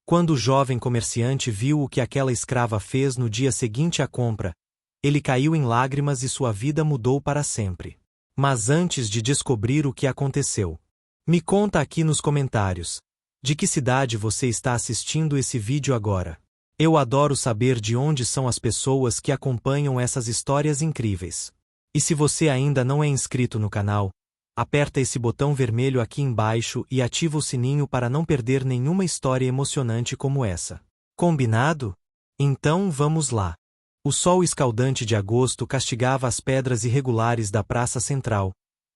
Quando o jovem comerciante viu o que aquela escrava fez no dia seguinte à compra, ele caiu em lágrimas e sua vida mudou para sempre. Mas antes de descobrir o que aconteceu, me conta aqui nos comentários. De que cidade você está assistindo esse vídeo agora? Eu adoro saber de onde são as pessoas que acompanham essas histórias incríveis. E se você ainda não é inscrito no canal, aperta esse botão vermelho aqui embaixo e ativa o sininho para não perder nenhuma história emocionante como essa. Combinado? Então vamos lá. O sol escaldante de agosto castigava as pedras irregulares da praça central,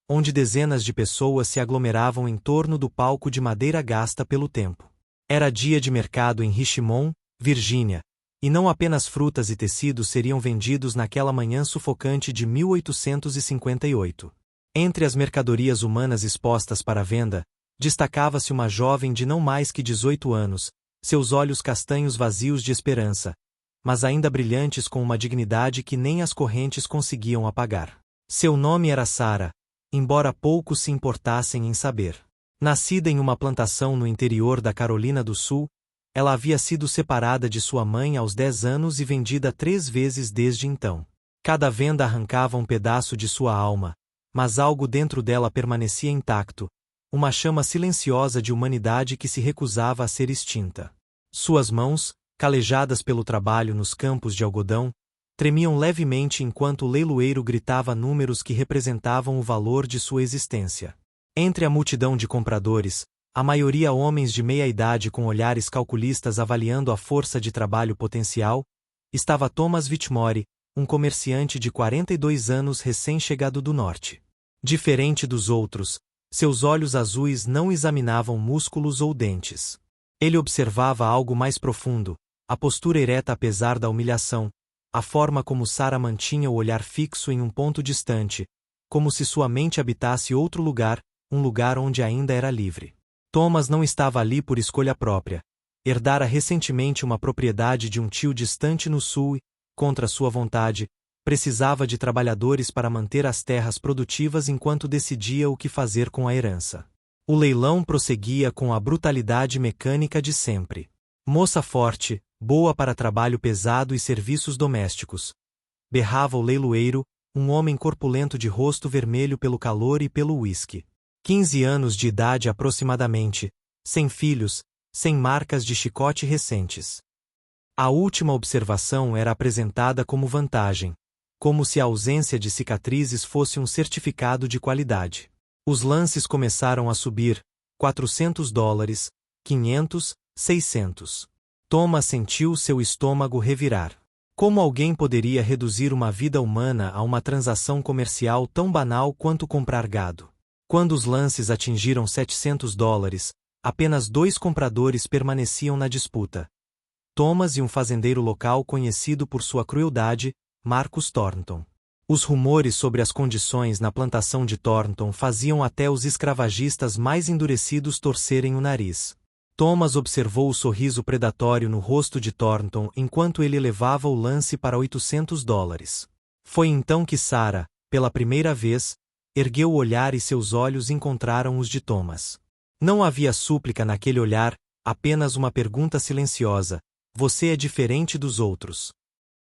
onde dezenas de pessoas se aglomeravam em torno do palco de madeira gasta pelo tempo. Era dia de mercado em Richmond, Virgínia, e não apenas frutas e tecidos seriam vendidos naquela manhã sufocante de 1858. Entre as mercadorias humanas expostas para venda, destacava-se uma jovem de não mais que 18 anos, seus olhos castanhos vazios de esperança, mas ainda brilhantes com uma dignidade que nem as correntes conseguiam apagar. Seu nome era Sarah, embora poucos se importassem em saber. Nascida em uma plantação no interior da Carolina do Sul, ela havia sido separada de sua mãe aos 10 anos e vendida 3 vezes desde então. Cada venda arrancava um pedaço de sua alma, mas algo dentro dela permanecia intacto, uma chama silenciosa de humanidade que se recusava a ser extinta. Suas mãos, calejadas pelo trabalho nos campos de algodão, tremiam levemente enquanto o leiloeiro gritava números que representavam o valor de sua existência. Entre a multidão de compradores, a maioria homens de meia idade com olhares calculistas avaliando a força de trabalho potencial, estava Thomas Whitmore, um comerciante de 42 anos recém-chegado do norte. Diferente dos outros, seus olhos azuis não examinavam músculos ou dentes. Ele observava algo mais profundo, a postura ereta apesar da humilhação, a forma como Sarah mantinha o olhar fixo em um ponto distante, como se sua mente habitasse outro lugar, um lugar onde ainda era livre. Thomas não estava ali por escolha própria. Herdara recentemente uma propriedade de um tio distante no sul e, contra sua vontade, precisava de trabalhadores para manter as terras produtivas enquanto decidia o que fazer com a herança. O leilão prosseguia com a brutalidade mecânica de sempre. Moça forte, boa para trabalho pesado e serviços domésticos. Berrava o leiloeiro, um homem corpulento de rosto vermelho pelo calor e pelo uísque. 15 anos de idade aproximadamente, sem filhos, sem marcas de chicote recentes. A última observação era apresentada como vantagem, como se a ausência de cicatrizes fosse um certificado de qualidade. Os lances começaram a subir, $400, 500, 600. Thomas sentiu seu estômago revirar. Como alguém poderia reduzir uma vida humana a uma transação comercial tão banal quanto comprar gado? Quando os lances atingiram $700, apenas 2 compradores permaneciam na disputa. Thomas e um fazendeiro local conhecido por sua crueldade, Marcus Thornton. Os rumores sobre as condições na plantação de Thornton faziam até os escravagistas mais endurecidos torcerem o nariz. Thomas observou o sorriso predatório no rosto de Thornton enquanto ele levava o lance para $800. Foi então que Sarah, pela primeira vez, ergueu o olhar e seus olhos encontraram os de Thomas. Não havia súplica naquele olhar, apenas uma pergunta silenciosa: você é diferente dos outros.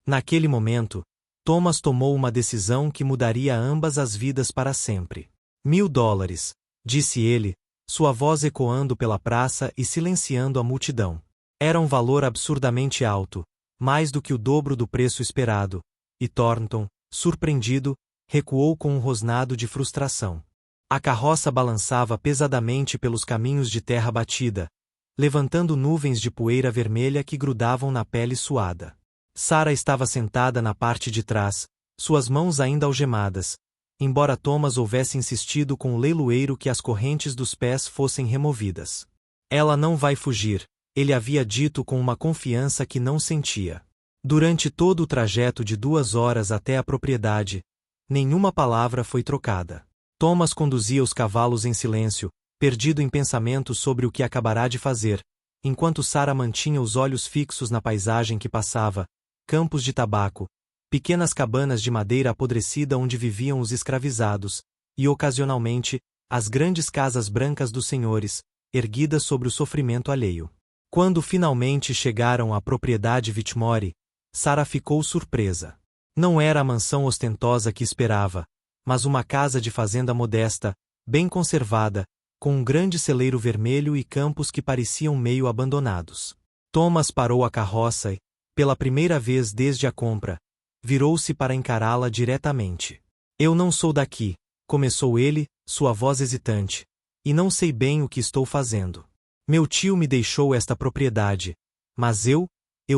Naquele momento, Thomas tomou uma decisão que mudaria ambas as vidas para sempre. $1000, disse ele, sua voz ecoando pela praça e silenciando a multidão. Era um valor absurdamente alto, mais do que o dobro do preço esperado, e Thornton, surpreendido, recuou com um rosnado de frustração. A carroça balançava pesadamente pelos caminhos de terra batida, levantando nuvens de poeira vermelha que grudavam na pele suada. Sarah estava sentada na parte de trás, suas mãos ainda algemadas, embora Thomas houvesse insistido com o leiloeiro que as correntes dos pés fossem removidas. Ela não vai fugir, ele havia dito com uma confiança que não sentia. Durante todo o trajeto de 2 horas até a propriedade, nenhuma palavra foi trocada. Thomas conduzia os cavalos em silêncio, perdido em pensamentos sobre o que acabará de fazer, enquanto Sarah mantinha os olhos fixos na paisagem que passava, campos de tabaco, pequenas cabanas de madeira apodrecida onde viviam os escravizados, e ocasionalmente, as grandes casas brancas dos senhores, erguidas sobre o sofrimento alheio. Quando finalmente chegaram à propriedade Whitmore, Sarah ficou surpresa. Não era a mansão ostentosa que esperava, mas uma casa de fazenda modesta, bem conservada, com um grande celeiro vermelho e campos que pareciam meio abandonados. Thomas parou a carroça e, pela primeira vez desde a compra, virou-se para encará-la diretamente. Eu não sou daqui, começou ele, sua voz hesitante, e não sei bem o que estou fazendo. Meu tio me deixou esta propriedade, mas eu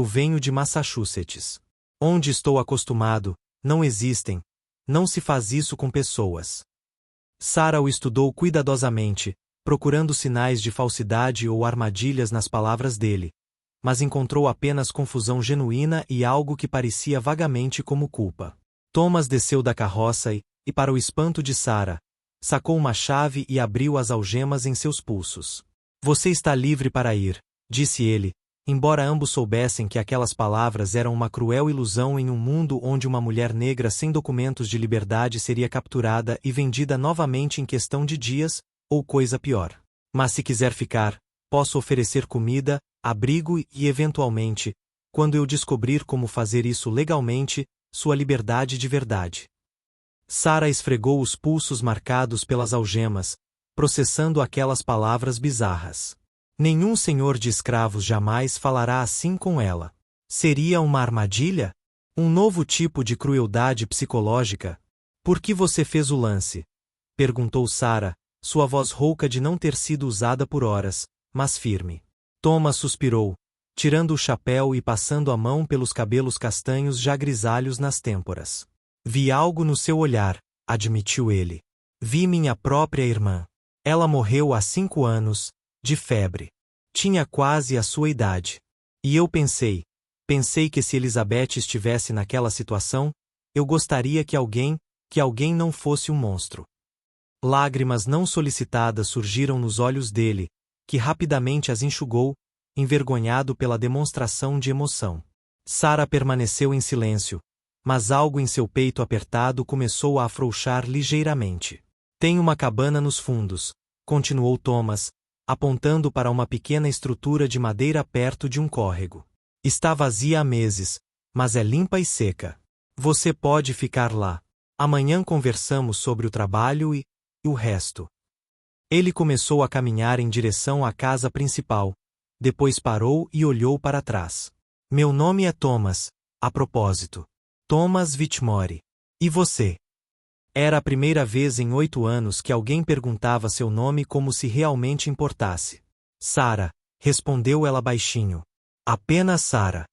venho de Massachusetts. Onde estou acostumado, não existem, não se faz isso com pessoas. Sarah o estudou cuidadosamente, procurando sinais de falsidade ou armadilhas nas palavras dele, mas encontrou apenas confusão genuína e algo que parecia vagamente como culpa. Thomas desceu da carroça e, para o espanto de Sarah, sacou uma chave e abriu as algemas em seus pulsos. Você está livre para ir, disse ele, embora ambos soubessem que aquelas palavras eram uma cruel ilusão em um mundo onde uma mulher negra sem documentos de liberdade seria capturada e vendida novamente em questão de dias, ou coisa pior. Mas se quiser ficar, posso oferecer comida, abrigo e, eventualmente, quando eu descobrir como fazer isso legalmente, sua liberdade de verdade. Sarah esfregou os pulsos marcados pelas algemas, processando aquelas palavras bizarras. Nenhum senhor de escravos jamais falará assim com ela. Seria uma armadilha? Um novo tipo de crueldade psicológica? Por que você fez o lance? Perguntou Sarah, sua voz rouca de não ter sido usada por horas, mas firme. Thomas suspirou, tirando o chapéu e passando a mão pelos cabelos castanhos já grisalhos nas têmporas. Vi algo no seu olhar, admitiu ele. Vi minha própria irmã. Ela morreu há 5 anos, de febre. Tinha quase a sua idade. E eu pensei que se Elizabeth estivesse naquela situação, eu gostaria que alguém não fosse um monstro. Lágrimas não solicitadas surgiram nos olhos dele, que rapidamente as enxugou, envergonhado pela demonstração de emoção. Sarah permaneceu em silêncio, mas algo em seu peito apertado começou a afrouxar ligeiramente. Tem uma cabana nos fundos, continuou Thomas, apontando para uma pequena estrutura de madeira perto de um córrego. Está vazia há meses, mas é limpa e seca. Você pode ficar lá. Amanhã conversamos sobre o trabalho e o resto. Ele começou a caminhar em direção à casa principal, depois parou e olhou para trás. Meu nome é Thomas, a propósito. Thomas Whitmore. E você? Era a primeira vez em 8 anos que alguém perguntava seu nome como se realmente importasse. Sarah, respondeu ela baixinho. Apenas Sarah.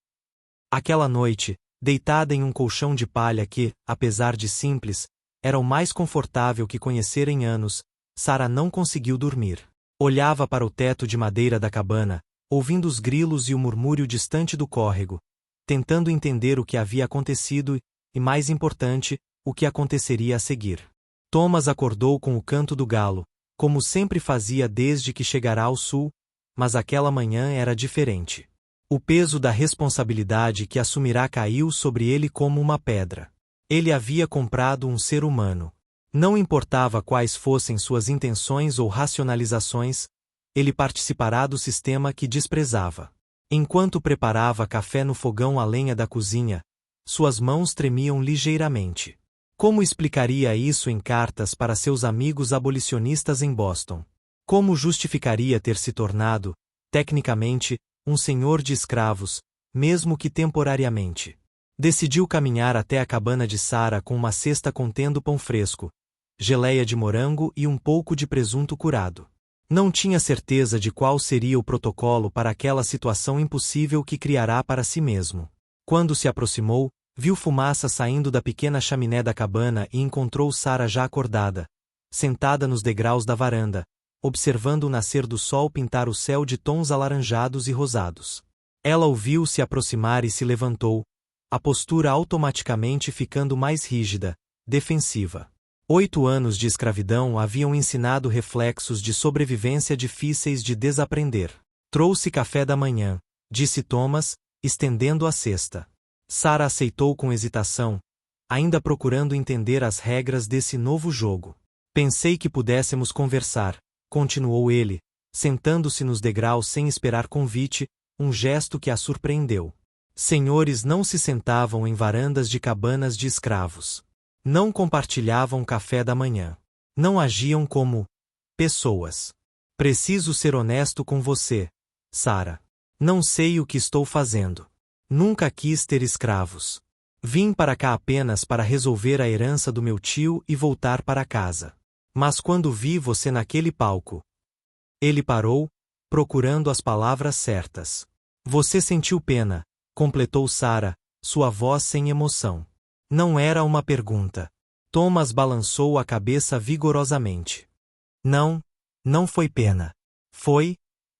Aquela noite, deitada em um colchão de palha que, apesar de simples, era o mais confortável que conhecera em anos, Sarah não conseguiu dormir. Olhava para o teto de madeira da cabana, ouvindo os grilos e o murmúrio distante do córrego, tentando entender o que havia acontecido e, mais importante, o que aconteceria a seguir. Thomas acordou com o canto do galo, como sempre fazia desde que chegara ao sul, mas aquela manhã era diferente. O peso da responsabilidade que assumirá caiu sobre ele como uma pedra. Ele havia comprado um ser humano. Não importava quais fossem suas intenções ou racionalizações, ele participará do sistema que desprezava. Enquanto preparava café no fogão a lenha da cozinha, suas mãos tremiam ligeiramente. Como explicaria isso em cartas para seus amigos abolicionistas em Boston? Como justificaria ter se tornado, tecnicamente, um senhor de escravos, mesmo que temporariamente? Decidiu caminhar até a cabana de Sarah com uma cesta contendo pão fresco, geleia de morango e um pouco de presunto curado. Não tinha certeza de qual seria o protocolo para aquela situação impossível que criará para si mesmo. Quando se aproximou, viu fumaça saindo da pequena chaminé da cabana e encontrou Sarah já acordada, sentada nos degraus da varanda, observando o nascer do sol pintar o céu de tons alaranjados e rosados. Ela o viu se aproximar e se levantou, a postura automaticamente ficando mais rígida, defensiva. 8 anos de escravidão haviam ensinado reflexos de sobrevivência difíceis de desaprender. Trouxe café da manhã, disse Thomas, estendendo a cesta. Sarah aceitou com hesitação, ainda procurando entender as regras desse novo jogo. Pensei que pudéssemos conversar, continuou ele, sentando-se nos degraus sem esperar convite, um gesto que a surpreendeu. Senhores não se sentavam em varandas de cabanas de escravos. Não compartilhavam café da manhã. Não agiam como pessoas. Preciso ser honesto com você, Sara. Não sei o que estou fazendo. Nunca quis ter escravos. Vim para cá apenas para resolver a herança do meu tio e voltar para casa. Mas quando vi você naquele palco... Ele parou, procurando as palavras certas. Você sentiu pena, completou Sara, sua voz sem emoção. Não era uma pergunta. Thomas balançou a cabeça vigorosamente. Não, não foi pena. Foi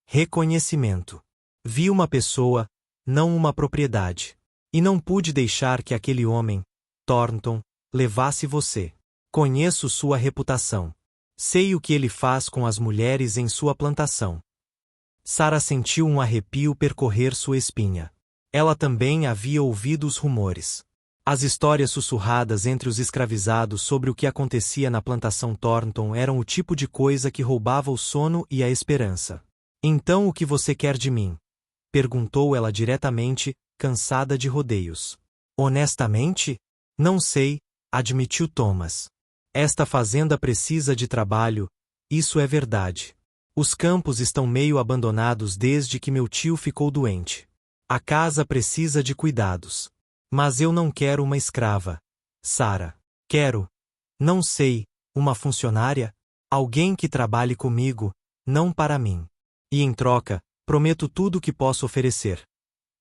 reconhecimento. Vi uma pessoa, não uma propriedade. E não pude deixar que aquele homem, Thornton, levasse você. Conheço sua reputação. Sei o que ele faz com as mulheres em sua plantação. Sara sentiu um arrepio percorrer sua espinha. Ela também havia ouvido os rumores. As histórias sussurradas entre os escravizados sobre o que acontecia na plantação Thornton eram o tipo de coisa que roubava o sono e a esperança. Então o que você quer de mim? Perguntou ela diretamente, cansada de rodeios. Honestamente? Não sei, admitiu Thomas. Esta fazenda precisa de trabalho, isso é verdade. Os campos estão meio abandonados desde que meu tio ficou doente. A casa precisa de cuidados. Mas eu não quero uma escrava, Sara. Quero, não sei, uma funcionária? Alguém que trabalhe comigo, não para mim. E em troca, prometo tudo o que posso oferecer.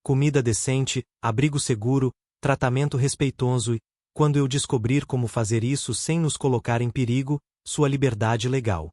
Comida decente, abrigo seguro, tratamento respeitoso e, quando eu descobrir como fazer isso sem nos colocar em perigo, sua liberdade legal.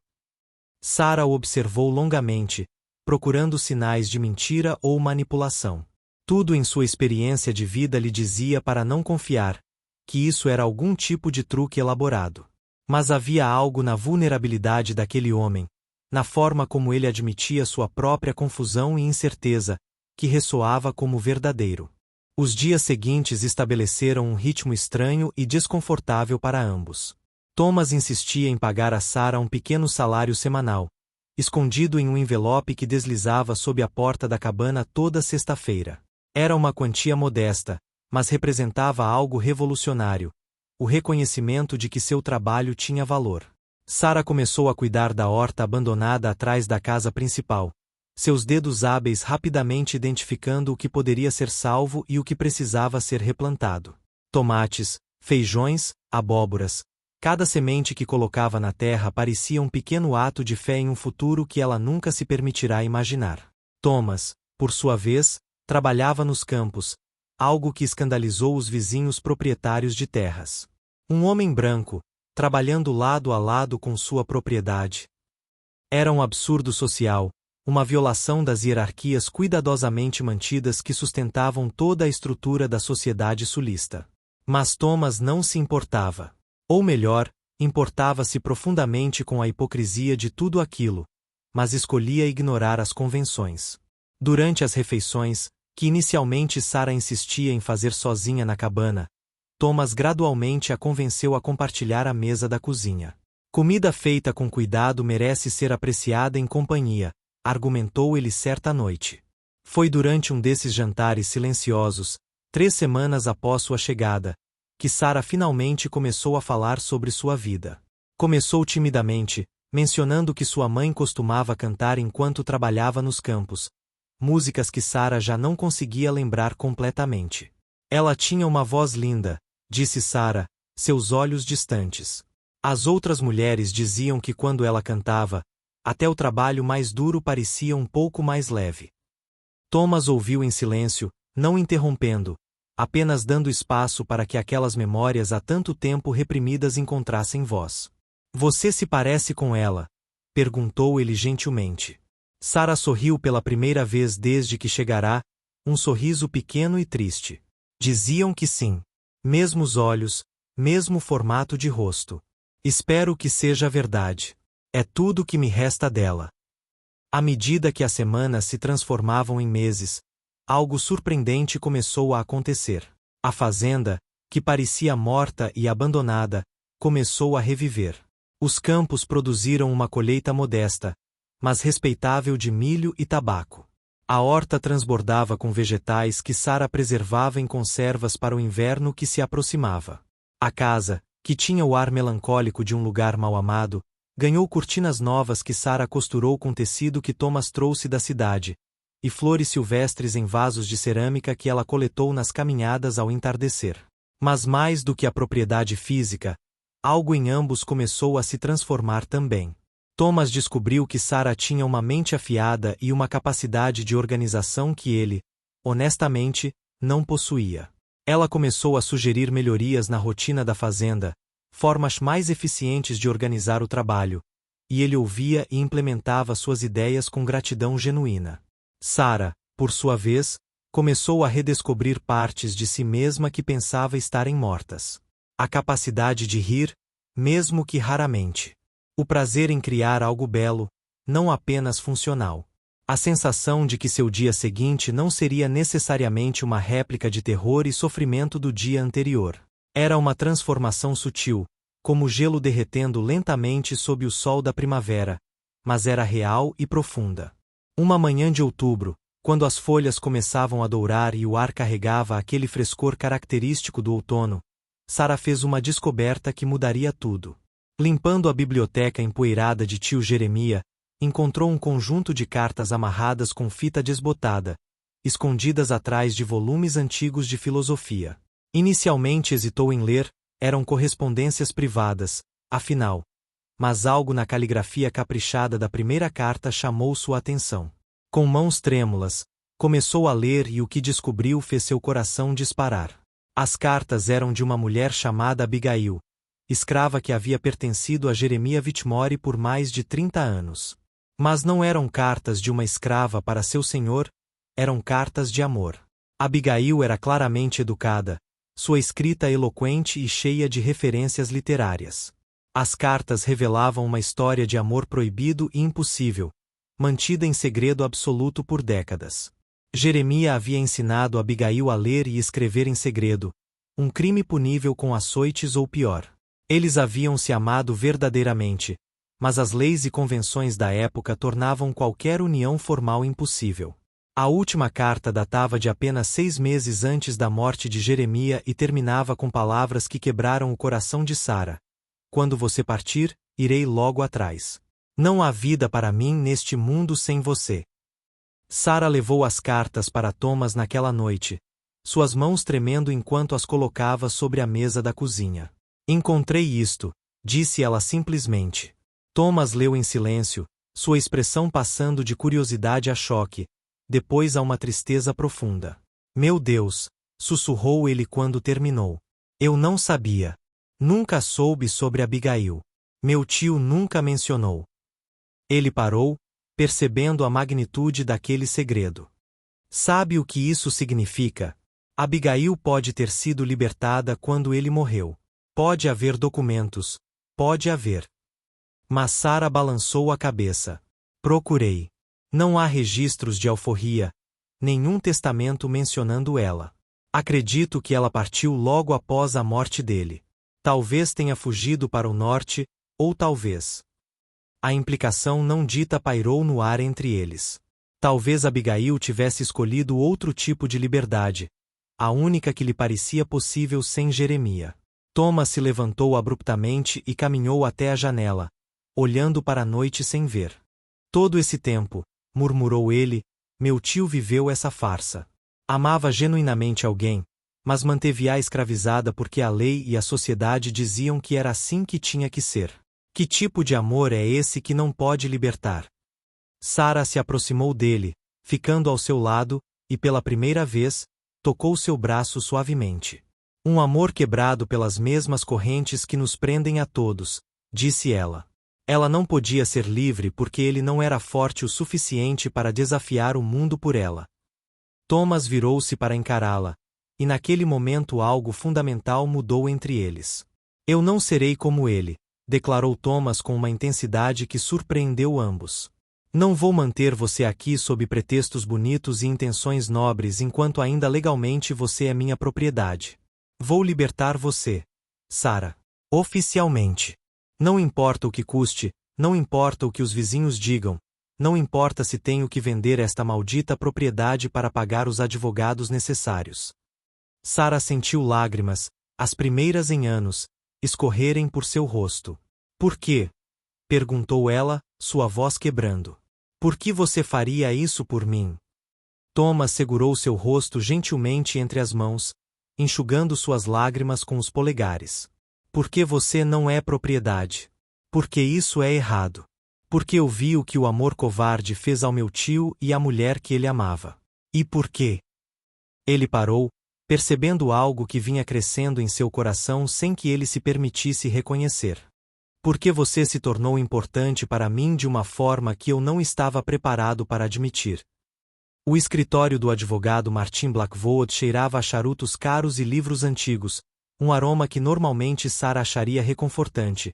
Sara o observou longamente, procurando sinais de mentira ou manipulação. Tudo em sua experiência de vida lhe dizia para não confiar, que isso era algum tipo de truque elaborado. Mas havia algo na vulnerabilidade daquele homem, na forma como ele admitia sua própria confusão e incerteza, que ressoava como verdadeiro. Os dias seguintes estabeleceram um ritmo estranho e desconfortável para ambos. Thomas insistia em pagar a Sara um pequeno salário semanal, escondido em um envelope que deslizava sob a porta da cabana toda sexta-feira. Era uma quantia modesta, mas representava algo revolucionário, o reconhecimento de que seu trabalho tinha valor. Sara começou a cuidar da horta abandonada atrás da casa principal, seus dedos hábeis rapidamente identificando o que poderia ser salvo e o que precisava ser replantado. Tomates, feijões, abóboras. Cada semente que colocava na terra parecia um pequeno ato de fé em um futuro que ela nunca se permitirá imaginar. Thomas, por sua vez, trabalhava nos campos, algo que escandalizou os vizinhos proprietários de terras. Um homem branco, trabalhando lado a lado com sua propriedade. Era um absurdo social, uma violação das hierarquias cuidadosamente mantidas que sustentavam toda a estrutura da sociedade sulista. Mas Thomas não se importava. Ou melhor, importava-se profundamente com a hipocrisia de tudo aquilo, mas escolhia ignorar as convenções. Durante as refeições, que inicialmente Sara insistia em fazer sozinha na cabana, Thomas gradualmente a convenceu a compartilhar a mesa da cozinha. Comida feita com cuidado merece ser apreciada em companhia, argumentou ele certa noite. Foi durante um desses jantares silenciosos, 3 semanas após sua chegada, que Sara finalmente começou a falar sobre sua vida. Começou timidamente, mencionando que sua mãe costumava cantar enquanto trabalhava nos campos, músicas que Sara já não conseguia lembrar completamente. Ela tinha uma voz linda, disse Sara, seus olhos distantes. As outras mulheres diziam que quando ela cantava, até o trabalho mais duro parecia um pouco mais leve. Thomas ouviu em silêncio, não interrompendo, apenas dando espaço para que aquelas memórias há tanto tempo reprimidas encontrassem voz. Você se parece com ela? Perguntou ele gentilmente. Sara sorriu pela primeira vez desde que chegará, um sorriso pequeno e triste. Diziam que sim. Mesmos olhos, mesmo formato de rosto. Espero que seja verdade. É tudo que me resta dela. À medida que as semanas se transformavam em meses, algo surpreendente começou a acontecer. A fazenda, que parecia morta e abandonada, começou a reviver. Os campos produziram uma colheita modesta, mas respeitável de milho e tabaco. A horta transbordava com vegetais que Sara preservava em conservas para o inverno que se aproximava. A casa, que tinha o ar melancólico de um lugar mal amado, ganhou cortinas novas que Sara costurou com tecido que Thomas trouxe da cidade, e flores silvestres em vasos de cerâmica que ela coletou nas caminhadas ao entardecer. Mas mais do que a propriedade física, algo em ambos começou a se transformar também. Thomas descobriu que Sara tinha uma mente afiada e uma capacidade de organização que ele, honestamente, não possuía. Ela começou a sugerir melhorias na rotina da fazenda, formas mais eficientes de organizar o trabalho, e ele ouvia e implementava suas ideias com gratidão genuína. Sara, por sua vez, começou a redescobrir partes de si mesma que pensava estarem mortas. A capacidade de rir, mesmo que raramente. O prazer em criar algo belo, não apenas funcional. A sensação de que seu dia seguinte não seria necessariamente uma réplica de terror e sofrimento do dia anterior. Era uma transformação sutil, como gelo derretendo lentamente sob o sol da primavera, mas era real e profunda. Uma manhã de outubro, quando as folhas começavam a dourar e o ar carregava aquele frescor característico do outono, Sara fez uma descoberta que mudaria tudo. Limpando a biblioteca empoeirada de tio Jeremia, encontrou um conjunto de cartas amarradas com fita desbotada, escondidas atrás de volumes antigos de filosofia. Inicialmente hesitou em ler, eram correspondências privadas, afinal. Mas algo na caligrafia caprichada da primeira carta chamou sua atenção. Com mãos trêmulas, começou a ler e o que descobriu fez seu coração disparar. As cartas eram de uma mulher chamada Abigail, escrava que havia pertencido a Jeremia Whitmore por mais de 30 anos. Mas não eram cartas de uma escrava para seu senhor, eram cartas de amor. Abigail era claramente educada, sua escrita eloquente e cheia de referências literárias. As cartas revelavam uma história de amor proibido e impossível, mantida em segredo absoluto por décadas. Jeremia havia ensinado Abigail a ler e escrever em segredo, um crime punível com açoites ou pior. Eles haviam se amado verdadeiramente, mas as leis e convenções da época tornavam qualquer união formal impossível. A última carta datava de apenas 6 meses antes da morte de Jeremia e terminava com palavras que quebraram o coração de Sara. Quando você partir, irei logo atrás. Não há vida para mim neste mundo sem você. Sara levou as cartas para Thomas naquela noite, suas mãos tremendo enquanto as colocava sobre a mesa da cozinha. Encontrei isto, disse ela simplesmente. Thomas leu em silêncio, sua expressão passando de curiosidade a choque, depois a uma tristeza profunda. Meu Deus, sussurrou ele quando terminou. Eu não sabia. Nunca soube sobre Abigail. Meu tio nunca mencionou. Ele parou, percebendo a magnitude daquele segredo. Sabe o que isso significa? Abigail pode ter sido libertada quando ele morreu. Pode haver documentos. Pode haver. Mas Sara balançou a cabeça. Procurei. Não há registros de alforria, nenhum testamento mencionando ela. Acredito que ela partiu logo após a morte dele. Talvez tenha fugido para o norte, ou talvez. A implicação não dita pairou no ar entre eles. Talvez Abigail tivesse escolhido outro tipo de liberdade, a única que lhe parecia possível sem Jeremia. Thomas se levantou abruptamente e caminhou até a janela, olhando para a noite sem ver. Todo esse tempo, murmurou ele, meu tio viveu essa farsa. Amava genuinamente alguém, mas manteve-a escravizada porque a lei e a sociedade diziam que era assim que tinha que ser. Que tipo de amor é esse que não pode libertar? Sara se aproximou dele, ficando ao seu lado, e pela primeira vez, tocou seu braço suavemente. Um amor quebrado pelas mesmas correntes que nos prendem a todos, disse ela. Ela não podia ser livre porque ele não era forte o suficiente para desafiar o mundo por ela. Thomas virou-se para encará-la, e naquele momento algo fundamental mudou entre eles. Eu não serei como ele, declarou Thomas com uma intensidade que surpreendeu ambos. Não vou manter você aqui sob pretextos bonitos e intenções nobres enquanto ainda legalmente você é minha propriedade. Vou libertar você, Sara. Oficialmente. Não importa o que custe, não importa o que os vizinhos digam, Não importa se tenho que vender esta maldita propriedade para pagar os advogados necessários. Sara sentiu lágrimas, as primeiras em anos, escorrerem por seu rosto. Por quê? Perguntou ela, sua voz quebrando. Por que você faria isso por mim? Thomas segurou seu rosto gentilmente entre as mãos, enxugando suas lágrimas com os polegares. Porque você não é propriedade. Porque isso é errado. Porque eu vi o que o amor covarde fez ao meu tio e à mulher que ele amava. E por quê? Ele parou, percebendo algo que vinha crescendo em seu coração sem que ele se permitisse reconhecer. Porque você se tornou importante para mim de uma forma que eu não estava preparado para admitir. O escritório do advogado Martin Blackwood cheirava a charutos caros e livros antigos, um aroma que normalmente Sara acharia reconfortante,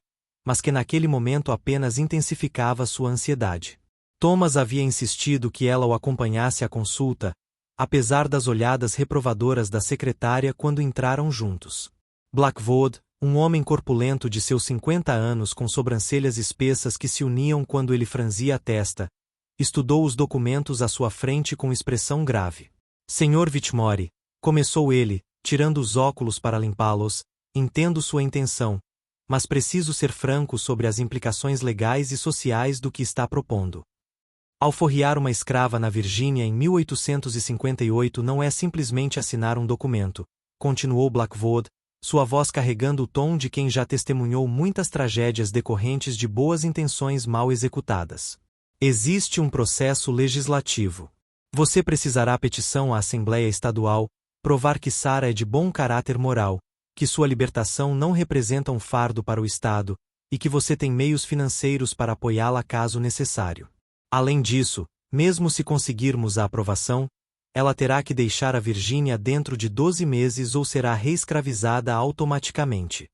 mas que naquele momento apenas intensificava sua ansiedade. Thomas havia insistido que ela o acompanhasse à consulta, apesar das olhadas reprovadoras da secretária quando entraram juntos. Blackwood, um homem corpulento de seus 50 anos com sobrancelhas espessas que se uniam quando ele franzia a testa, estudou os documentos à sua frente com expressão grave. Sr. Whitmore, começou ele, tirando os óculos para limpá-los, entendo sua intenção, mas preciso ser franco sobre as implicações legais e sociais do que está propondo. Alforriar uma escrava na Virgínia em 1858 não é simplesmente assinar um documento, continuou Blackwood, sua voz carregando o tom de quem já testemunhou muitas tragédias decorrentes de boas intenções mal executadas. Existe um processo legislativo. Você precisará petição à Assembleia Estadual, provar que Sara é de bom caráter moral, que sua libertação não representa um fardo para o Estado, e que você tem meios financeiros para apoiá-la caso necessário. Além disso, mesmo se conseguirmos a aprovação, ela terá que deixar a Virgínia dentro de 12 meses ou será reescravizada automaticamente.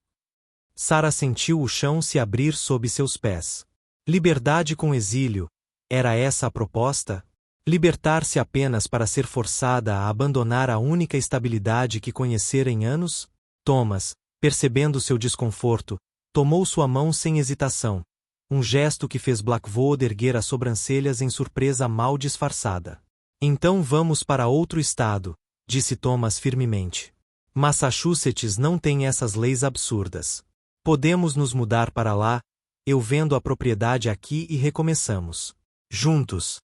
Sara sentiu o chão se abrir sob seus pés. Liberdade com exílio, era essa a proposta? Libertar-se apenas para ser forçada a abandonar a única estabilidade que conhecera em anos? Thomas, percebendo seu desconforto, tomou sua mão sem hesitação, um gesto que fez Blackwood erguer as sobrancelhas em surpresa mal disfarçada. Então vamos para outro estado, disse Thomas firmemente. Massachusetts não tem essas leis absurdas. Podemos nos mudar para lá, eu vendo a propriedade aqui e recomeçamos. Juntos.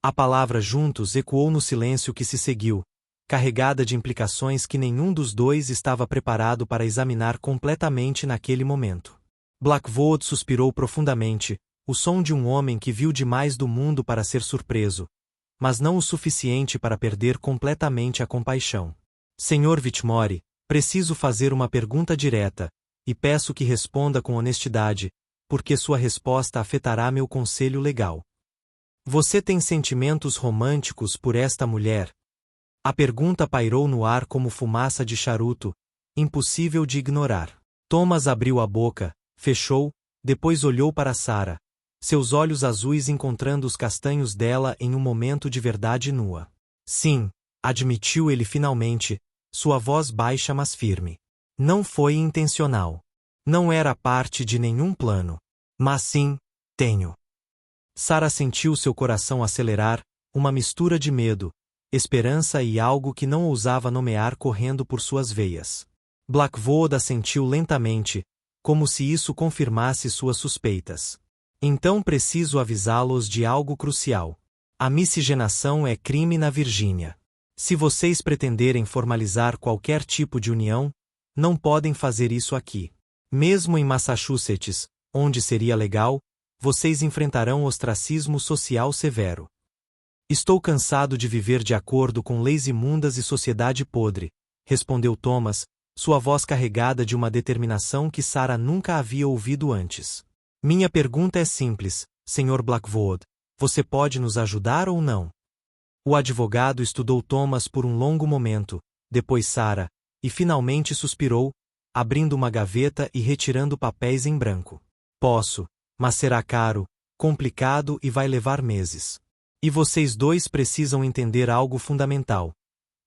A palavra juntos ecoou no silêncio que se seguiu, carregada de implicações que nenhum dos dois estava preparado para examinar completamente naquele momento. Blackwood suspirou profundamente, o som de um homem que viu demais do mundo para ser surpreso, mas não o suficiente para perder completamente a compaixão. Sr. Whitmore, preciso fazer uma pergunta direta, e peço que responda com honestidade, porque sua resposta afetará meu conselho legal. Você tem sentimentos românticos por esta mulher? A pergunta pairou no ar como fumaça de charuto, impossível de ignorar. Thomas abriu a boca, fechou, depois olhou para Sara, seus olhos azuis encontrando os castanhos dela em um momento de verdade nua. Sim, admitiu ele finalmente, sua voz baixa mas firme. Não foi intencional. Não era parte de nenhum plano. Mas sim, tenho. Sara sentiu seu coração acelerar, uma mistura de medo, esperança e algo que não ousava nomear correndo por suas veias. Blackwood assentiu lentamente, como se isso confirmasse suas suspeitas. Então preciso avisá-los de algo crucial. A miscigenação é crime na Virgínia. Se vocês pretenderem formalizar qualquer tipo de união, não podem fazer isso aqui. Mesmo em Massachusetts, onde seria legal, vocês enfrentarão ostracismo social severo. Estou cansado de viver de acordo com leis imundas e sociedade podre, respondeu Thomas, sua voz carregada de uma determinação que Sara nunca havia ouvido antes. Minha pergunta é simples, Sr. Blackwood. Você pode nos ajudar ou não? O advogado estudou Thomas por um longo momento, depois Sara, e finalmente suspirou, abrindo uma gaveta e retirando papéis em branco. Posso, mas será caro, complicado e vai levar meses. E vocês dois precisam entender algo fundamental.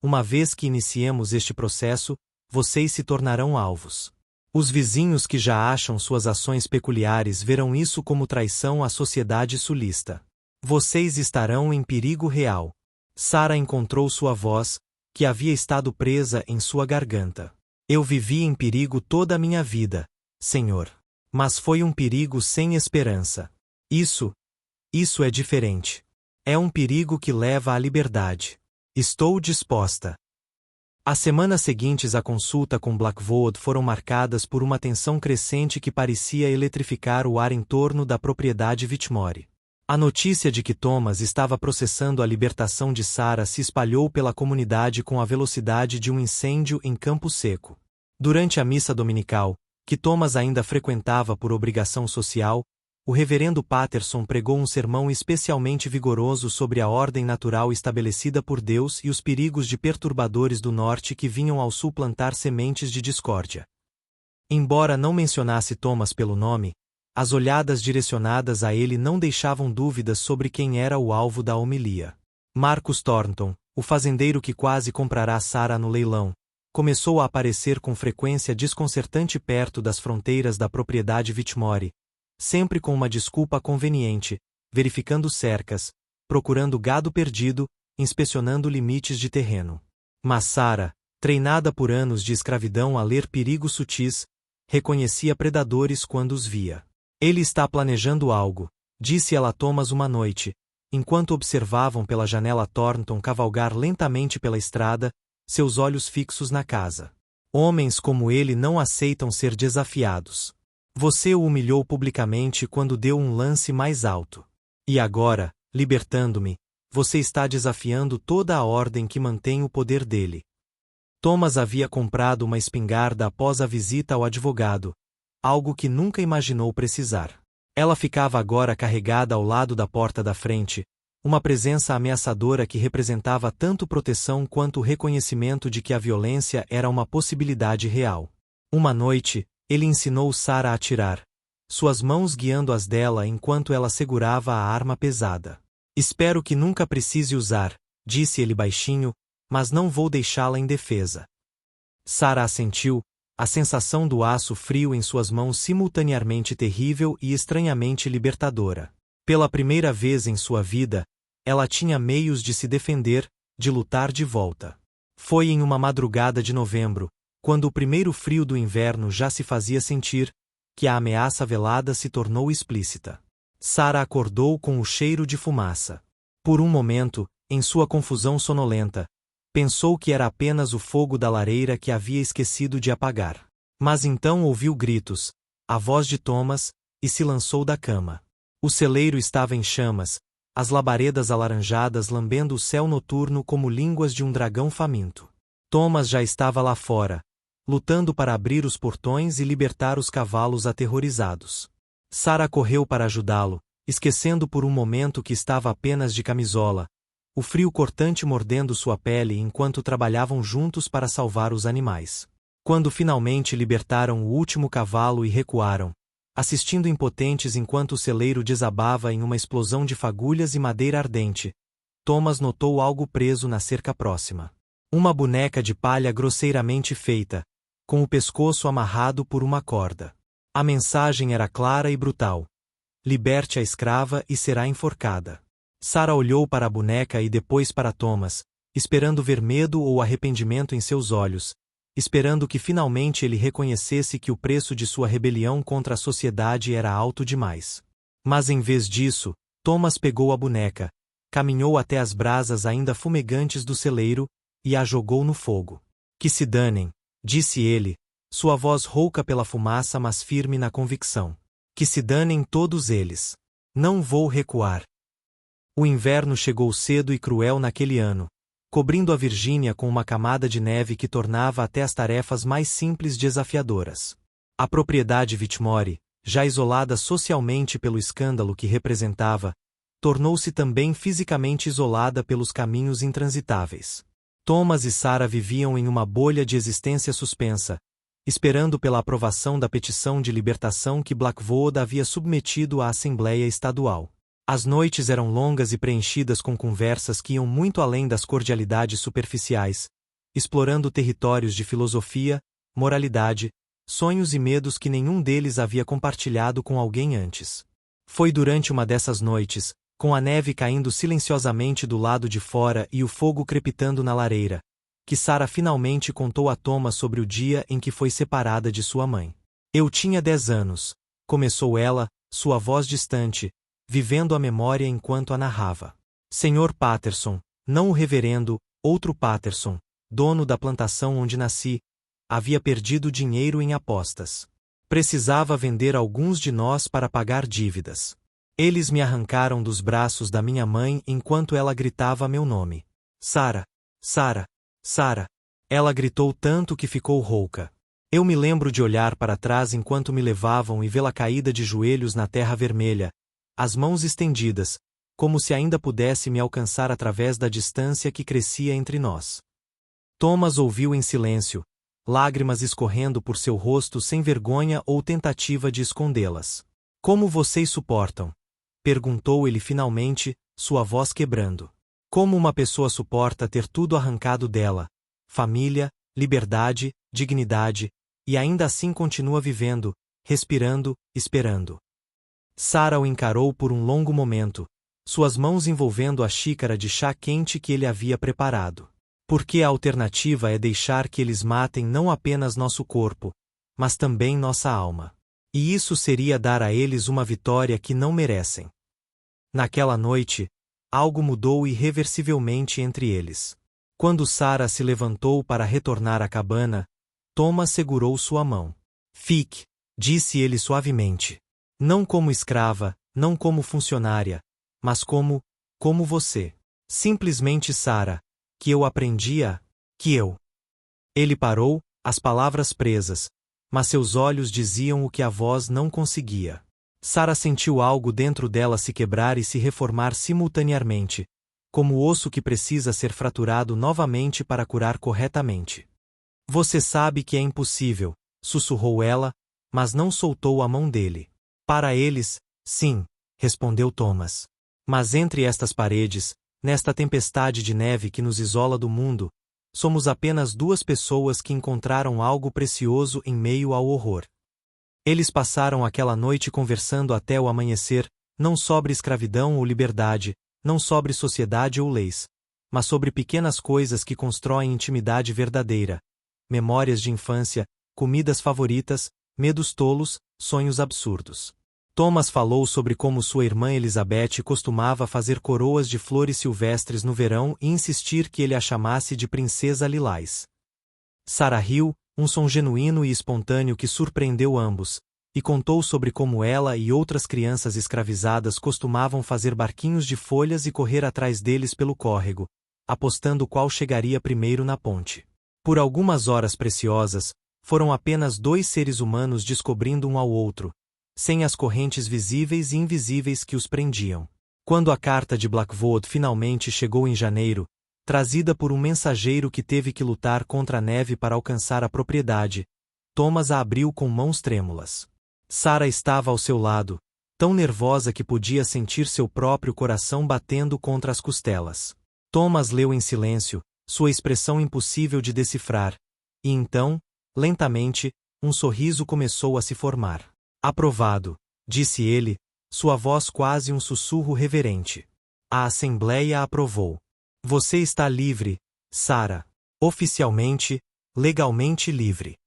Uma vez que iniciemos este processo, vocês se tornarão alvos. Os vizinhos que já acham suas ações peculiares verão isso como traição à sociedade sulista. Vocês estarão em perigo real. Sara encontrou sua voz, que havia estado presa em sua garganta. Eu vivi em perigo toda a minha vida, Senhor. Mas foi um perigo sem esperança. Isso é diferente. É um perigo que leva à liberdade. Estou disposta. As semanas seguintes à consulta com Blackwood foram marcadas por uma tensão crescente que parecia eletrificar o ar em torno da propriedade Whitmore. A notícia de que Thomas estava processando a libertação de Sara se espalhou pela comunidade com a velocidade de um incêndio em campo seco. Durante a missa dominical, que Thomas ainda frequentava por obrigação social, o reverendo Patterson pregou um sermão especialmente vigoroso sobre a ordem natural estabelecida por Deus e os perigos de perturbadores do norte que vinham ao sul plantar sementes de discórdia. Embora não mencionasse Thomas pelo nome, as olhadas direcionadas a ele não deixavam dúvidas sobre quem era o alvo da homilia. Marcus Thornton, o fazendeiro que quase comprará Sara no leilão, começou a aparecer com frequência desconcertante perto das fronteiras da propriedade Whitmore, sempre com uma desculpa conveniente, verificando cercas, procurando gado perdido, inspecionando limites de terreno. Mas Sara, treinada por anos de escravidão a ler perigos sutis, reconhecia predadores quando os via. Ele está planejando algo, disse ela a Thomas uma noite, enquanto observavam pela janela Thornton cavalgar lentamente pela estrada, seus olhos fixos na casa. Homens como ele não aceitam ser desafiados. Você o humilhou publicamente quando deu um lance mais alto. E agora, libertando-me, você está desafiando toda a ordem que mantém o poder dele. Thomas havia comprado uma espingarda após a visita ao advogado, algo que nunca imaginou precisar. Ela ficava agora carregada ao lado da porta da frente, uma presença ameaçadora que representava tanto proteção quanto o reconhecimento de que a violência era uma possibilidade real. Uma noite, ele ensinou Sara a atirar, suas mãos guiando as dela enquanto ela segurava a arma pesada. Espero que nunca precise usar, disse ele baixinho, mas não vou deixá-la indefesa. Sara assentiu, a sensação do aço frio em suas mãos simultaneamente terrível e estranhamente libertadora. Pela primeira vez em sua vida, ela tinha meios de se defender, de lutar de volta. Foi em uma madrugada de novembro, quando o primeiro frio do inverno já se fazia sentir, que a ameaça velada se tornou explícita. Sara acordou com o cheiro de fumaça. Por um momento, em sua confusão sonolenta, pensou que era apenas o fogo da lareira que havia esquecido de apagar. Mas então ouviu gritos, a voz de Thomas, e se lançou da cama. O celeiro estava em chamas, as labaredas alaranjadas lambendo o céu noturno como línguas de um dragão faminto. Thomas já estava lá fora, lutando para abrir os portões e libertar os cavalos aterrorizados. Sara correu para ajudá-lo, esquecendo por um momento que estava apenas de camisola, o frio cortante mordendo sua pele enquanto trabalhavam juntos para salvar os animais. Quando finalmente libertaram o último cavalo e recuaram, assistindo impotentes enquanto o celeiro desabava em uma explosão de fagulhas e madeira ardente, Thomas notou algo preso na cerca próxima. Uma boneca de palha grosseiramente feita, com o pescoço amarrado por uma corda. A mensagem era clara e brutal. Liberte a escrava e será enforcada. Sara olhou para a boneca e depois para Thomas, esperando ver medo ou arrependimento em seus olhos, esperando que finalmente ele reconhecesse que o preço de sua rebelião contra a sociedade era alto demais. Mas em vez disso, Thomas pegou a boneca, caminhou até as brasas ainda fumegantes do celeiro, e a jogou no fogo. Que se danem, disse ele, sua voz rouca pela fumaça mas firme na convicção. Que se danem todos eles. Não vou recuar. O inverno chegou cedo e cruel naquele ano, cobrindo a Virgínia com uma camada de neve que tornava até as tarefas mais simples desafiadoras. A propriedade Whitmore, já isolada socialmente pelo escândalo que representava, tornou-se também fisicamente isolada pelos caminhos intransitáveis. Thomas e Sara viviam em uma bolha de existência suspensa, esperando pela aprovação da petição de libertação que Blackwood havia submetido à Assembleia Estadual. As noites eram longas e preenchidas com conversas que iam muito além das cordialidades superficiais, explorando territórios de filosofia, moralidade, sonhos e medos que nenhum deles havia compartilhado com alguém antes. Foi durante uma dessas noites, com a neve caindo silenciosamente do lado de fora e o fogo crepitando na lareira, que Sarah finalmente contou a Thomas sobre o dia em que foi separada de sua mãe. Eu tinha 10 anos, começou ela, sua voz distante, vivendo a memória enquanto a narrava. Sr. Patterson, não o reverendo, outro Patterson, dono da plantação onde nasci, havia perdido dinheiro em apostas. Precisava vender alguns de nós para pagar dívidas. Eles me arrancaram dos braços da minha mãe enquanto ela gritava meu nome. Sarah, Sarah, Sarah. Ela gritou tanto que ficou rouca. Eu me lembro de olhar para trás enquanto me levavam e vê-la caída de joelhos na terra vermelha, as mãos estendidas, como se ainda pudesse me alcançar através da distância que crescia entre nós. Thomas ouviu em silêncio, lágrimas escorrendo por seu rosto sem vergonha ou tentativa de escondê-las. Como vocês suportam? Perguntou ele finalmente, sua voz quebrando. Como uma pessoa suporta ter tudo arrancado dela? Família, liberdade, dignidade, e ainda assim continua vivendo, respirando, esperando. Sarah o encarou por um longo momento, suas mãos envolvendo a xícara de chá quente que ele havia preparado. Porque a alternativa é deixar que eles matem não apenas nosso corpo, mas também nossa alma. E isso seria dar a eles uma vitória que não merecem. Naquela noite, algo mudou irreversivelmente entre eles. Quando Sarah se levantou para retornar à cabana, Thomas segurou sua mão. Fique, disse ele suavemente. Não como escrava, não como funcionária, mas como você. Simplesmente Sarah, que eu aprendia, que eu. Ele parou, as palavras presas, mas seus olhos diziam o que a voz não conseguia. Sarah sentiu algo dentro dela se quebrar e se reformar simultaneamente, como o osso que precisa ser fraturado novamente para curar corretamente. Você sabe que é impossível, sussurrou ela, mas não soltou a mão dele. Para eles, sim, respondeu Thomas. Mas entre estas paredes, nesta tempestade de neve que nos isola do mundo, somos apenas duas pessoas que encontraram algo precioso em meio ao horror. Eles passaram aquela noite conversando até o amanhecer, não sobre escravidão ou liberdade, não sobre sociedade ou leis, mas sobre pequenas coisas que constroem intimidade verdadeira, memórias de infância, comidas favoritas, medos tolos, sonhos absurdos. Thomas falou sobre como sua irmã Elizabeth costumava fazer coroas de flores silvestres no verão e insistir que ele a chamasse de Princesa Lilás. Sarah riu, um som genuíno e espontâneo que surpreendeu ambos, e contou sobre como ela e outras crianças escravizadas costumavam fazer barquinhos de folhas e correr atrás deles pelo córrego, apostando qual chegaria primeiro na ponte. Por algumas horas preciosas, foram apenas dois seres humanos descobrindo um ao outro, sem as correntes visíveis e invisíveis que os prendiam. Quando a carta de Blackwood finalmente chegou em janeiro, trazida por um mensageiro que teve que lutar contra a neve para alcançar a propriedade, Thomas a abriu com mãos trêmulas. Sarah estava ao seu lado, tão nervosa que podia sentir seu próprio coração batendo contra as costelas. Thomas leu em silêncio, sua expressão impossível de decifrar, e então, lentamente, um sorriso começou a se formar. Aprovado, disse ele, sua voz quase um sussurro reverente. A Assembleia aprovou. Você está livre, Sarah. Oficialmente, legalmente livre.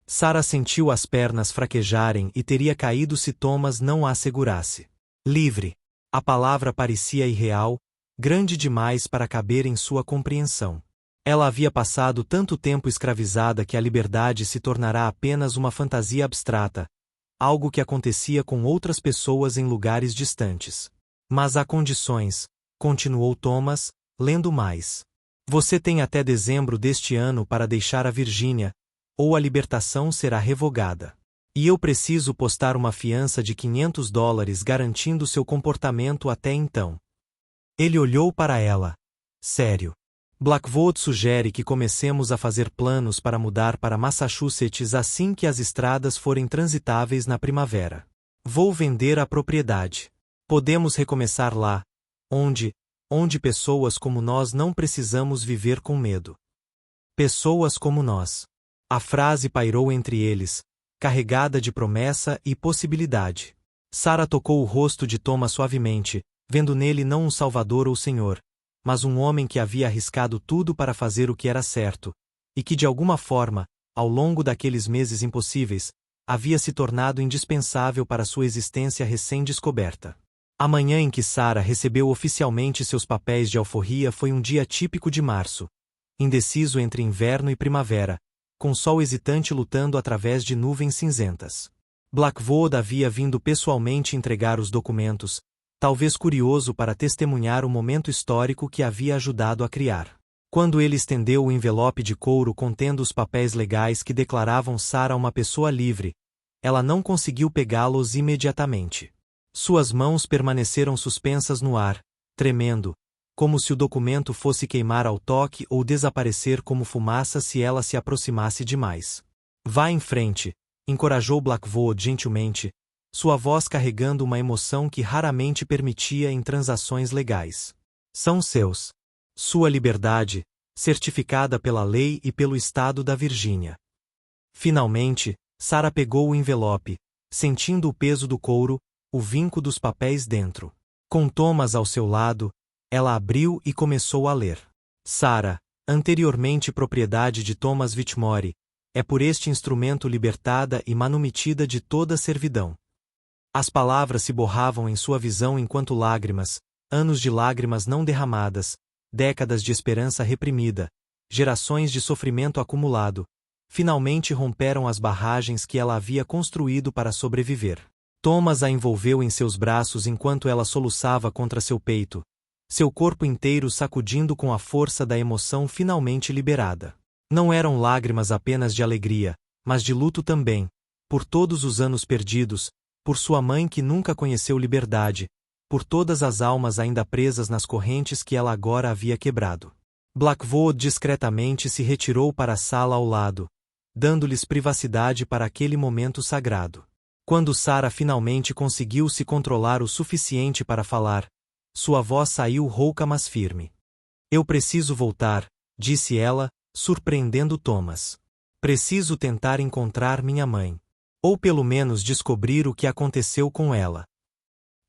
Sarah sentiu as pernas fraquejarem e teria caído se Thomas não a segurasse. Livre. A palavra parecia irreal, grande demais para caber em sua compreensão. Ela havia passado tanto tempo escravizada que a liberdade se tornará apenas uma fantasia abstrata, algo que acontecia com outras pessoas em lugares distantes. Mas há condições, continuou Thomas, lendo mais. Você tem até dezembro deste ano para deixar a Virgínia, ou a libertação será revogada. E eu preciso postar uma fiança de $500 garantindo seu comportamento até então. Ele olhou para ela. Sério. Blackwood sugere que comecemos a fazer planos para mudar para Massachusetts assim que as estradas forem transitáveis na primavera. Vou vender a propriedade. Podemos recomeçar lá, onde pessoas como nós não precisamos viver com medo. Pessoas como nós. A frase pairou entre eles, carregada de promessa e possibilidade. Sarah tocou o rosto de Thomas suavemente, vendo nele não um salvador ou senhor, mas um homem que havia arriscado tudo para fazer o que era certo, e que de alguma forma, ao longo daqueles meses impossíveis, havia se tornado indispensável para sua existência recém-descoberta. A manhã em que Sarah recebeu oficialmente seus papéis de alforria foi um dia típico de março, indeciso entre inverno e primavera, com sol hesitante lutando através de nuvens cinzentas. Blackwood havia vindo pessoalmente entregar os documentos, talvez curioso para testemunhar o momento histórico que havia ajudado a criar. Quando ele estendeu o envelope de couro contendo os papéis legais que declaravam Sarah uma pessoa livre, ela não conseguiu pegá-los imediatamente. Suas mãos permaneceram suspensas no ar, tremendo, como se o documento fosse queimar ao toque ou desaparecer como fumaça se ela se aproximasse demais. Vá em frente, encorajou Blackwood gentilmente, sua voz carregando uma emoção que raramente permitia em transações legais. São seus. Sua liberdade, certificada pela lei e pelo estado da Virgínia. Finalmente, Sarah pegou o envelope, sentindo o peso do couro, o vinco dos papéis dentro. Com Thomas ao seu lado, ela abriu e começou a ler. Sarah, anteriormente propriedade de Thomas Whitmore, é por este instrumento libertada e manumitida de toda servidão. As palavras se borravam em sua visão enquanto lágrimas, anos de lágrimas não derramadas, décadas de esperança reprimida, gerações de sofrimento acumulado, finalmente romperam as barragens que ela havia construído para sobreviver. Thomas a envolveu em seus braços enquanto ela soluçava contra seu peito, seu corpo inteiro sacudindo com a força da emoção finalmente liberada. Não eram lágrimas apenas de alegria, mas de luto também, por todos os anos perdidos, por sua mãe que nunca conheceu liberdade, por todas as almas ainda presas nas correntes que ela agora havia quebrado. Blackwood discretamente se retirou para a sala ao lado, dando-lhes privacidade para aquele momento sagrado. Quando Sarah finalmente conseguiu se controlar o suficiente para falar, sua voz saiu rouca mas firme. Eu preciso voltar, disse ela, surpreendendo Thomas. Preciso tentar encontrar minha mãe. Ou pelo menos descobrir o que aconteceu com ela.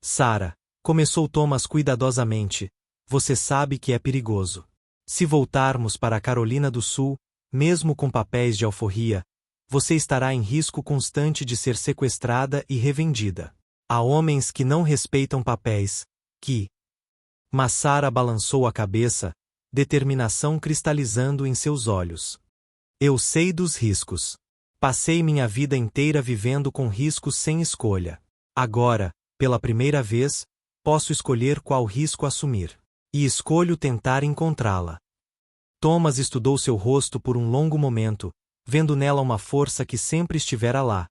Sarah, começou Thomas cuidadosamente, você sabe que é perigoso. Se voltarmos para a Carolina do Sul, mesmo com papéis de alforria, você estará em risco constante de ser sequestrada e revendida. Há homens que não respeitam papéis, que... Mas Sarah balançou a cabeça, determinação cristalizando em seus olhos. Eu sei dos riscos. Passei minha vida inteira vivendo com riscos sem escolha. Agora, pela primeira vez, posso escolher qual risco assumir. E escolho tentar encontrá-la. Thomas estudou seu rosto por um longo momento, vendo nela uma força que sempre estivera lá,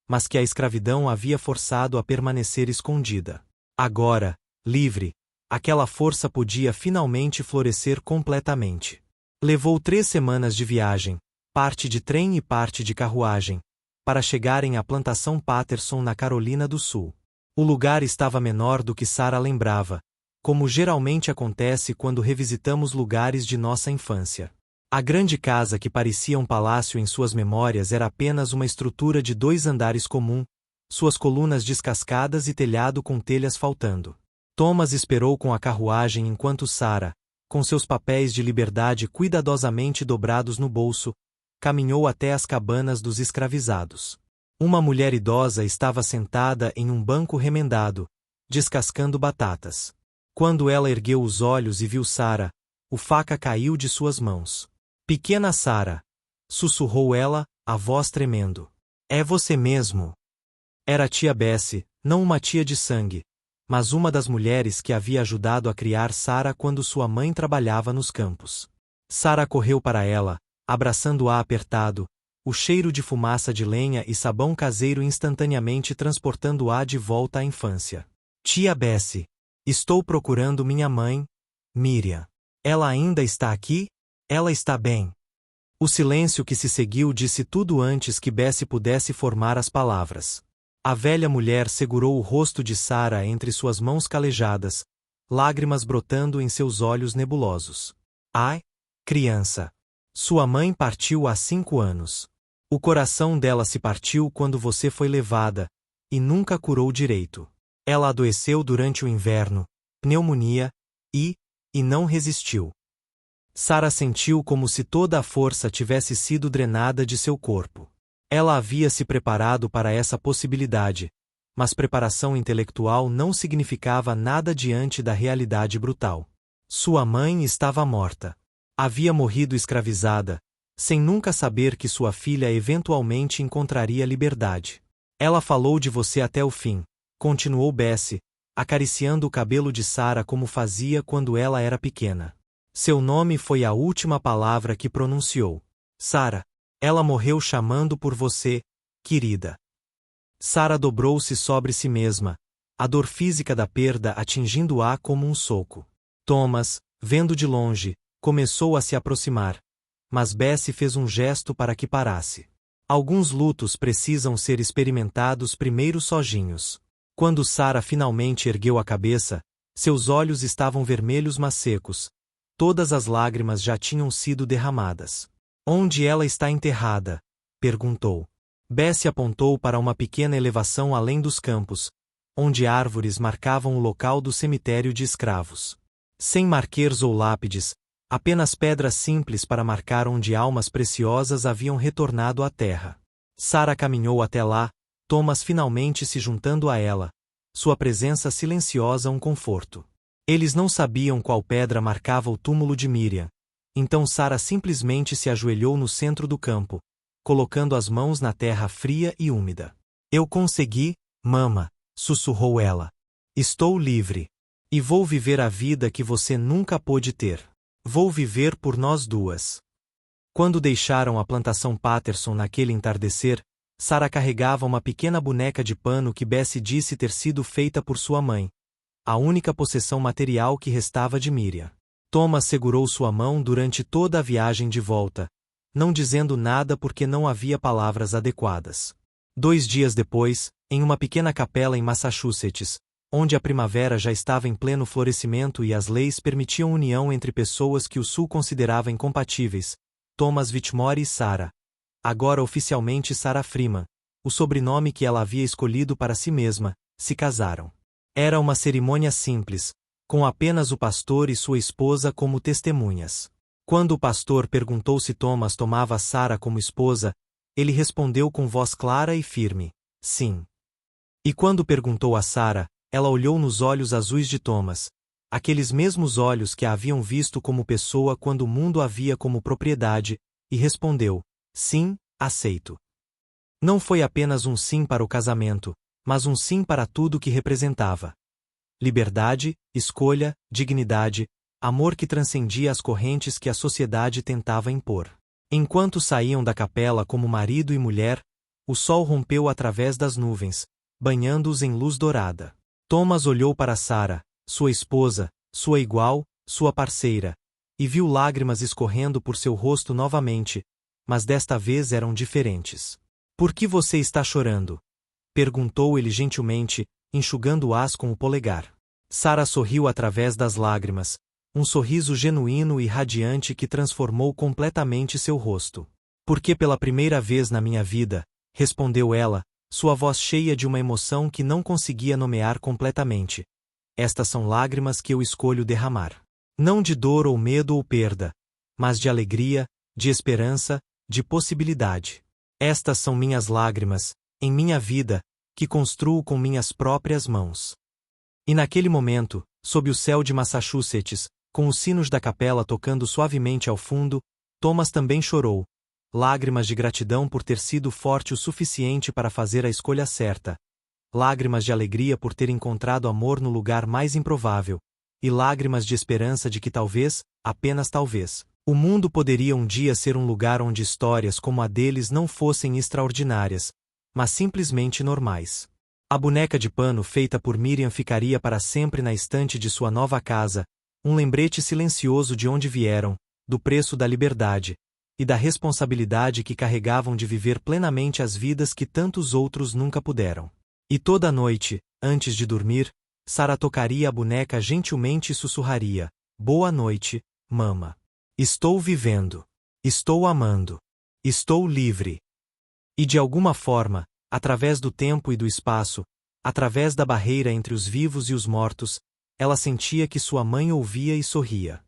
mas que a escravidão havia forçado a permanecer escondida. Agora, livre, aquela força podia finalmente florescer completamente. Levou 3 semanas de viagem, parte de trem e parte de carruagem, para chegarem à plantação Patterson na Carolina do Sul. O lugar estava menor do que Sarah lembrava, como geralmente acontece quando revisitamos lugares de nossa infância. A grande casa que parecia um palácio em suas memórias era apenas uma estrutura de 2 andares comum, suas colunas descascadas e telhado com telhas faltando. Thomas esperou com a carruagem enquanto Sarah, com seus papéis de liberdade cuidadosamente dobrados no bolso, caminhou até as cabanas dos escravizados. Uma mulher idosa estava sentada em um banco remendado, descascando batatas. Quando ela ergueu os olhos e viu Sarah, o faca caiu de suas mãos. Pequena Sarah, sussurrou ela, a voz tremendo. É você mesmo. Era a tia Bessie, não uma tia de sangue, mas uma das mulheres que havia ajudado a criar Sarah quando sua mãe trabalhava nos campos. Sarah correu para ela, abraçando-a apertado, o cheiro de fumaça de lenha e sabão caseiro instantaneamente transportando-a de volta à infância. Tia Bessie, estou procurando minha mãe, Miriam. Ela ainda está aqui? Ela está bem. O silêncio que se seguiu disse tudo antes que Bessie pudesse formar as palavras. A velha mulher segurou o rosto de Sarah entre suas mãos calejadas, lágrimas brotando em seus olhos nebulosos. Ai, criança! Sua mãe partiu há 5 anos. O coração dela se partiu quando você foi levada, e nunca curou direito. Ela adoeceu durante o inverno, pneumonia, e não resistiu. Sarah sentiu como se toda a força tivesse sido drenada de seu corpo. Ela havia se preparado para essa possibilidade, mas preparação intelectual não significava nada diante da realidade brutal. Sua mãe estava morta. Havia morrido escravizada, sem nunca saber que sua filha eventualmente encontraria liberdade. Ela falou de você até o fim, continuou Bessie, acariciando o cabelo de Sarah como fazia quando ela era pequena. Seu nome foi a última palavra que pronunciou. Sarah, ela morreu chamando por você, querida. Sarah dobrou-se sobre si mesma, a dor física da perda atingindo-a como um soco. Thomas, vendo de longe, começou a se aproximar, mas Bessie fez um gesto para que parasse. Alguns lutos precisam ser experimentados primeiro sozinhos. Quando Sarah finalmente ergueu a cabeça, seus olhos estavam vermelhos mas secos. Todas as lágrimas já tinham sido derramadas. Onde ela está enterrada? Perguntou. Bessie apontou para uma pequena elevação além dos campos, onde árvores marcavam o local do cemitério de escravos. Sem marqueiros ou lápides, apenas pedras simples para marcar onde almas preciosas haviam retornado à terra. Sarah caminhou até lá, Thomas finalmente se juntando a ela, sua presença silenciosa um conforto. Eles não sabiam qual pedra marcava o túmulo de Miriam, então Sarah simplesmente se ajoelhou no centro do campo, colocando as mãos na terra fria e úmida. Eu consegui, mama, sussurrou ela. Estou livre. E vou viver a vida que você nunca pôde ter. Vou viver por nós duas. Quando deixaram a plantação Patterson naquele entardecer, Sarah carregava uma pequena boneca de pano que Bessie disse ter sido feita por sua mãe, a única possessão material que restava de Miriam. Thomas segurou sua mão durante toda a viagem de volta, não dizendo nada porque não havia palavras adequadas. 2 dias depois, em uma pequena capela em Massachusetts, onde a primavera já estava em pleno florescimento e as leis permitiam união entre pessoas que o Sul considerava incompatíveis, Thomas Whitmore e Sarah, agora oficialmente Sarah Freeman, o sobrenome que ela havia escolhido para si mesma, se casaram. Era uma cerimônia simples, com apenas o pastor e sua esposa como testemunhas. Quando o pastor perguntou se Thomas tomava Sarah como esposa, ele respondeu com voz clara e firme, sim. E quando perguntou a Sarah, ela olhou nos olhos azuis de Thomas, aqueles mesmos olhos que a haviam visto como pessoa quando o mundo a via como propriedade, e respondeu, sim, aceito. Não foi apenas um sim para o casamento, mas um sim para tudo que representava. Liberdade, escolha, dignidade, amor que transcendia as correntes que a sociedade tentava impor. Enquanto saíam da capela como marido e mulher, o sol rompeu através das nuvens, banhando-os em luz dourada. Thomas olhou para Sarah, sua esposa, sua igual, sua parceira, e viu lágrimas escorrendo por seu rosto novamente, mas desta vez eram diferentes. Por que você está chorando? Perguntou ele gentilmente, enxugando-as com o polegar. Sarah sorriu através das lágrimas, um sorriso genuíno e radiante que transformou completamente seu rosto. Porque pela primeira vez na minha vida, respondeu ela, sua voz cheia de uma emoção que não conseguia nomear completamente. Estas são lágrimas que eu escolho derramar. Não de dor ou medo ou perda, mas de alegria, de esperança, de possibilidade. Estas são minhas lágrimas, em minha vida, que construo com minhas próprias mãos. E naquele momento, sob o céu de Massachusetts, com os sinos da capela tocando suavemente ao fundo, Thomas também chorou. Lágrimas de gratidão por ter sido forte o suficiente para fazer a escolha certa. Lágrimas de alegria por ter encontrado amor no lugar mais improvável. E lágrimas de esperança de que talvez, apenas talvez, o mundo poderia um dia ser um lugar onde histórias como a deles não fossem extraordinárias, mas simplesmente normais. A boneca de pano feita por Miriam ficaria para sempre na estante de sua nova casa, um lembrete silencioso de onde vieram, do preço da liberdade, e da responsabilidade que carregavam de viver plenamente as vidas que tantos outros nunca puderam. E toda noite, antes de dormir, Sarah tocaria a boneca gentilmente e sussurraria, boa noite, mama. Estou vivendo. Estou amando. Estou livre. E de alguma forma, através do tempo e do espaço, através da barreira entre os vivos e os mortos, ela sentia que sua mãe ouvia e sorria.